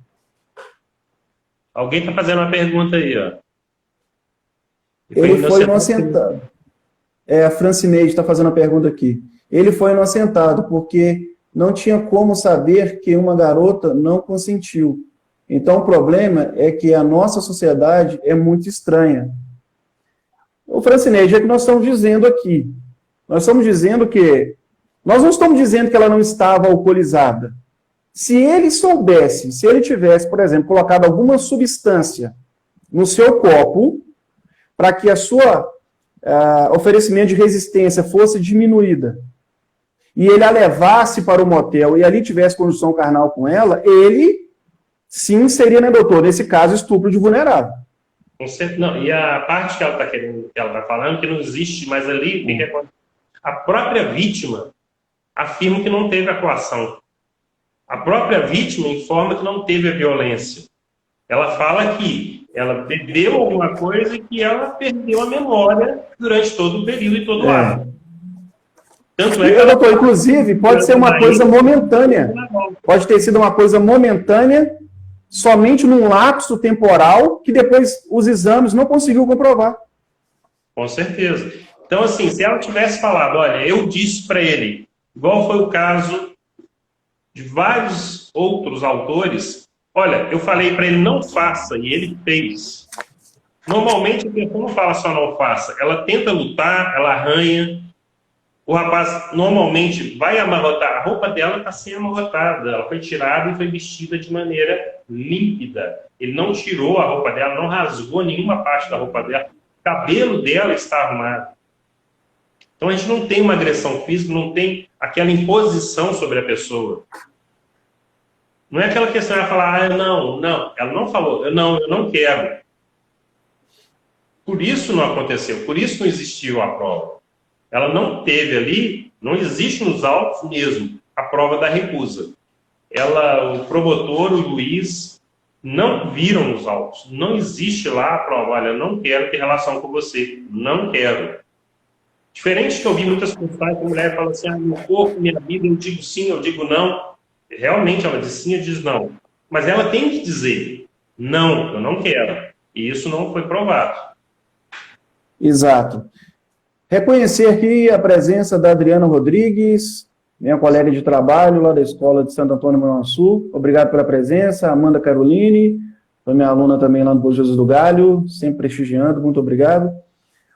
S2: Alguém está fazendo uma pergunta aí, ó.
S1: Ele foi inocentado. A Francineide está fazendo a pergunta aqui. Ele foi inocentado porque não tinha como saber que uma garota não consentiu. Então, o problema é que a nossa sociedade é muito estranha. O Francineide, é que nós estamos dizendo aqui. Nós estamos dizendo que... Nós não estamos dizendo que ela não estava alcoolizada. Se ele soubesse, se ele tivesse, por exemplo, colocado alguma substância no seu copo, para que a sua oferecimento de resistência fosse diminuída, e ele a levasse para o motel e ali tivesse condução carnal com ela, ele... Sim, seria, né, doutor? Nesse caso, estupro de vulnerável.
S2: Não, e a parte que ela está querendo, ela está falando que não existe, mas ali o que acontece? A própria vítima afirma que não teve a coação. A própria vítima informa que não teve a violência. Ela fala que ela bebeu alguma coisa e que ela perdeu a memória durante todo o período e todo o ato. Tanto é que
S1: doutor, inclusive, pode ser uma coisa momentânea. Pode ter sido uma coisa momentânea, somente num lapso temporal, que depois os exames não conseguiu comprovar.
S2: Com certeza. Então, assim, se ela tivesse falado, olha, eu disse para ele, igual foi o caso de vários outros autores, olha, eu falei para ele, não faça, e ele fez. Normalmente, a pessoa não fala só não faça, ela tenta lutar, ela arranha. O rapaz normalmente vai amarrotar, a roupa dela está sem amarrotada, ela foi tirada e foi vestida de maneira límpida. Ele não tirou a roupa dela, não rasgou nenhuma parte da roupa dela, o cabelo dela está arrumado. Então a gente não tem uma agressão física, não tem aquela imposição sobre a pessoa. Não é aquela questão de falar, não, ela não falou, eu não quero. Por isso não aconteceu, por isso não existiu a prova. Ela não teve ali, não existe nos autos mesmo, a prova da recusa. O promotor, o juiz, não viram os autos. Não existe lá a prova, olha, eu não quero ter relação com você, não quero. Diferente que eu vi muitas postagens que a mulher fala assim, meu corpo, minha vida, eu digo sim, eu digo não. Realmente ela diz sim, eu diz não. Mas ela tem que dizer, não, eu não quero. E isso não foi provado.
S1: Exato. Reconhecer aqui a presença da Adriana Rodrigues, minha colega de trabalho lá da Escola de Santo Antônio Manhuaçu. Obrigado pela presença. Amanda Caroline, foi minha aluna também lá no Bom Jesus do Galho, sempre prestigiando, muito obrigado.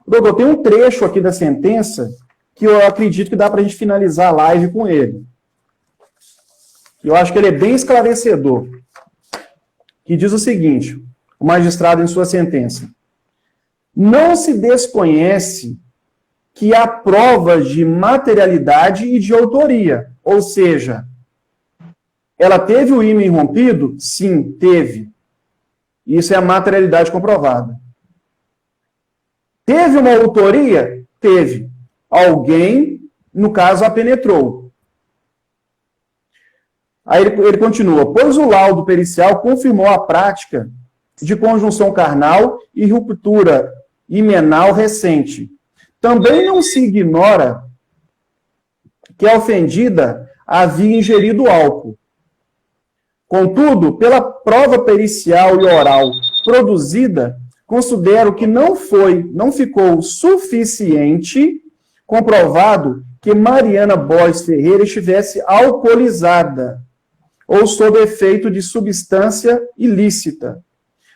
S1: Doutor, tem um trecho aqui da sentença que eu acredito que dá para a gente finalizar a live com ele. Eu acho que ele é bem esclarecedor. Que diz o seguinte, o magistrado em sua sentença. Não se desconhece que há provas de materialidade e de autoria. Ou seja, ela teve o ímã rompido? Sim, teve. Isso é a materialidade comprovada. Teve uma autoria? Teve. Alguém, no caso, a penetrou. Aí ele continua. Pois o laudo pericial confirmou a prática de conjunção carnal e ruptura himenal recente. Também não se ignora que a ofendida havia ingerido álcool. Contudo, pela prova pericial e oral produzida, considero que não ficou suficiente comprovado que Mariana Bois Ferreira estivesse alcoolizada ou sob efeito de substância ilícita,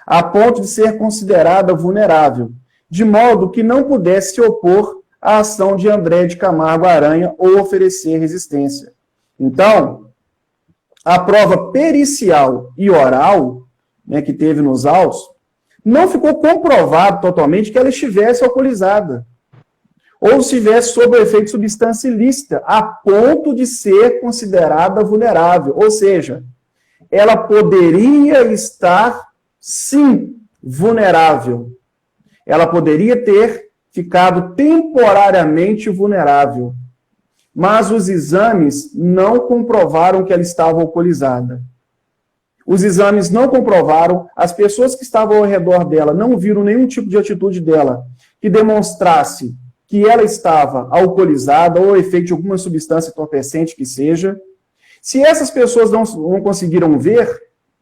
S1: a ponto de ser considerada vulnerável, de modo que não pudesse se opor à ação de André de Camargo Aranha ou oferecer resistência. Então, a prova pericial e oral, né, que teve nos autos, não ficou comprovado totalmente que ela estivesse alcoolizada ou estivesse sob o efeito de substância ilícita, a ponto de ser considerada vulnerável. Ou seja, ela poderia estar, sim, vulnerável. Ela poderia ter ficado temporariamente vulnerável. Mas os exames não comprovaram que ela estava alcoolizada. Os exames não comprovaram, as pessoas que estavam ao redor dela não viram nenhum tipo de atitude dela que demonstrasse que ela estava alcoolizada ou efeito de alguma substância entorpecente que seja. Se essas pessoas não conseguiram ver,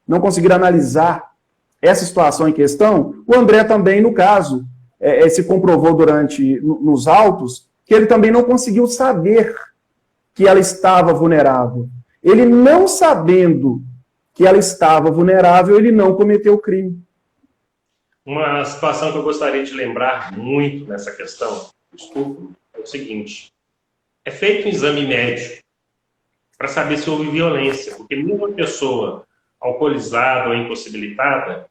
S1: não conseguiram analisar essa situação em questão, o André também, no caso, se comprovou nos autos, que ele também não conseguiu saber que ela estava vulnerável. Ele não sabendo que ela estava vulnerável, ele não cometeu o crime.
S2: Uma situação que eu gostaria de lembrar muito nessa questão do estupro é o seguinte: é feito um exame médico para saber se houve violência, porque mesmo uma pessoa alcoolizada ou impossibilitada,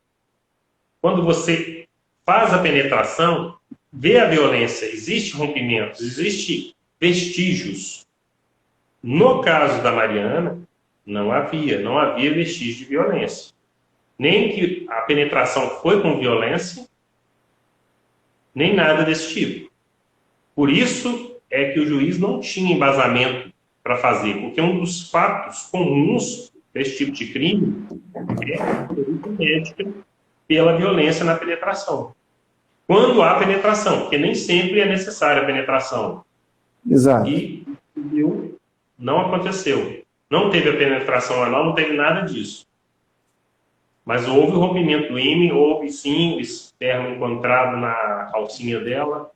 S2: quando você faz a penetração, vê a violência, existe rompimentos, existe vestígios. No caso da Mariana, não havia vestígio de violência. Nem que a penetração foi com violência, nem nada desse tipo. Por isso é que o juiz não tinha embasamento para fazer, porque um dos fatos comuns desse tipo de crime é a polícia médica pela violência na penetração. Quando há penetração, porque nem sempre é necessária a penetração.
S1: Exato.
S2: E não aconteceu. Não teve a penetração anal, não teve nada disso. Mas houve o rompimento do ímã, houve sim o esperma encontrado na calcinha dela,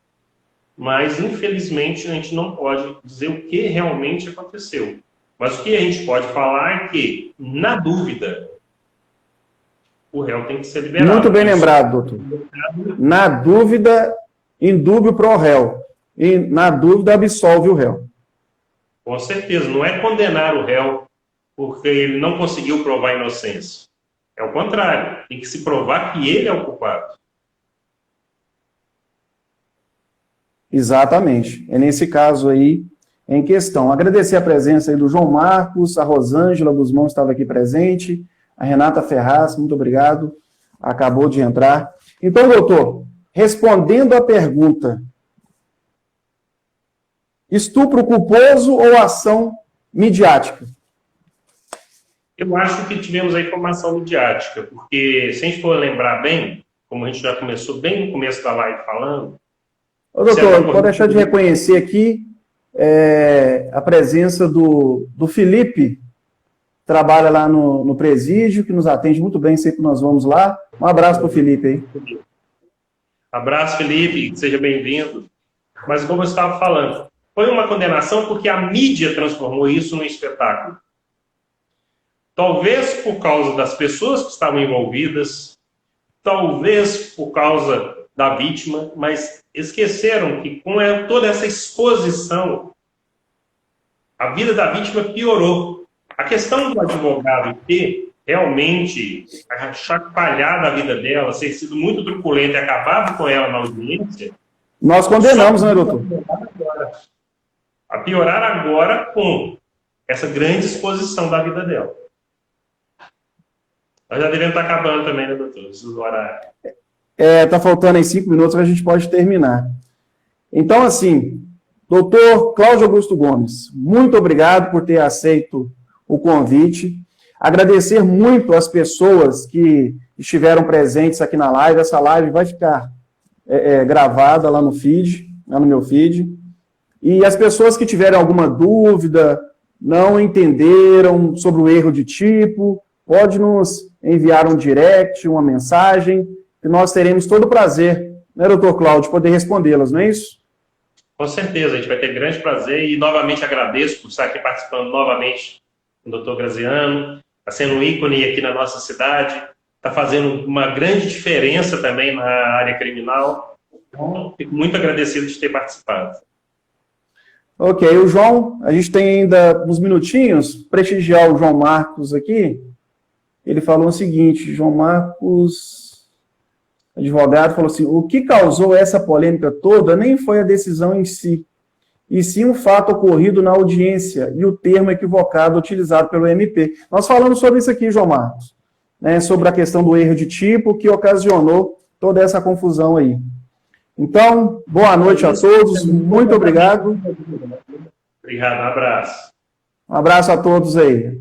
S2: mas infelizmente a gente não pode dizer o que realmente aconteceu. Mas o que a gente pode falar é que, na dúvida, o réu tem que ser liberado.
S1: Muito bem lembrado, doutor. Na dúvida, indúbio pro réu. E na dúvida, absolve o réu.
S2: Com certeza, não é condenar o réu porque ele não conseguiu provar a inocência. É o contrário, tem que se provar que ele é o culpado.
S1: Exatamente. É nesse caso aí em questão. Agradecer a presença aí do João Marcos, a Rosângela Guzmão estava aqui presente, a Renata Ferraz, muito obrigado, acabou de entrar. Então, doutor, respondendo à pergunta, estupro culposo ou ação midiática?
S2: Eu acho que tivemos a informação midiática, porque se a gente for lembrar bem, como a gente já começou bem no começo da live falando...
S1: Ô, doutor, não pode deixar de reconhecer aqui a presença do Felipe, trabalha lá no presídio, que nos atende muito bem, sempre que nós vamos lá. Um abraço para o Felipe aí.
S2: Abraço, Felipe, seja bem-vindo. Mas como eu estava falando, foi uma condenação porque a mídia transformou isso num espetáculo. Talvez por causa das pessoas que estavam envolvidas, talvez por causa da vítima, mas esqueceram que com toda essa exposição, a vida da vítima piorou. A questão do advogado ter realmente chacoalhado a vida dela, ser sido muito truculento e acabado com ela na audiência...
S1: Nós condenamos, né, doutor?
S2: A piorar agora com essa grande exposição da vida dela. Nós já devemos estar acabando também, né, doutor? Isso horário.
S1: Tá faltando aí 5 minutos que a gente pode terminar. Então, assim, doutor Cláudio Augusto Gomes, muito obrigado por ter aceito o convite. Agradecer muito as pessoas que estiveram presentes aqui na live. Essa live vai ficar gravada lá no feed, lá no meu feed. E as pessoas que tiverem alguma dúvida, não entenderam sobre o erro de tipo, pode nos enviar um direct, uma mensagem, que nós teremos todo o prazer, né, doutor Cláudio, poder respondê-las, não é isso?
S2: Com certeza, a gente vai ter grande prazer e novamente agradeço por estar aqui participando novamente com o doutor Graziano, está sendo um ícone aqui na nossa cidade, está fazendo uma grande diferença também na área criminal. Então, fico muito agradecido de ter participado.
S1: Ok, o João, a gente tem ainda uns minutinhos, prestigiar o João Marcos aqui. Ele falou o seguinte, João Marcos, advogado, falou assim, o que causou essa polêmica toda nem foi a decisão em si, e sim um fato ocorrido na audiência e o termo equivocado utilizado pelo MP. Nós falamos sobre isso aqui, João Marcos, né, sobre a questão do erro de tipo que ocasionou toda essa confusão aí. Então, boa noite a todos, muito obrigado.
S2: Obrigado, um abraço.
S1: Um abraço a todos aí.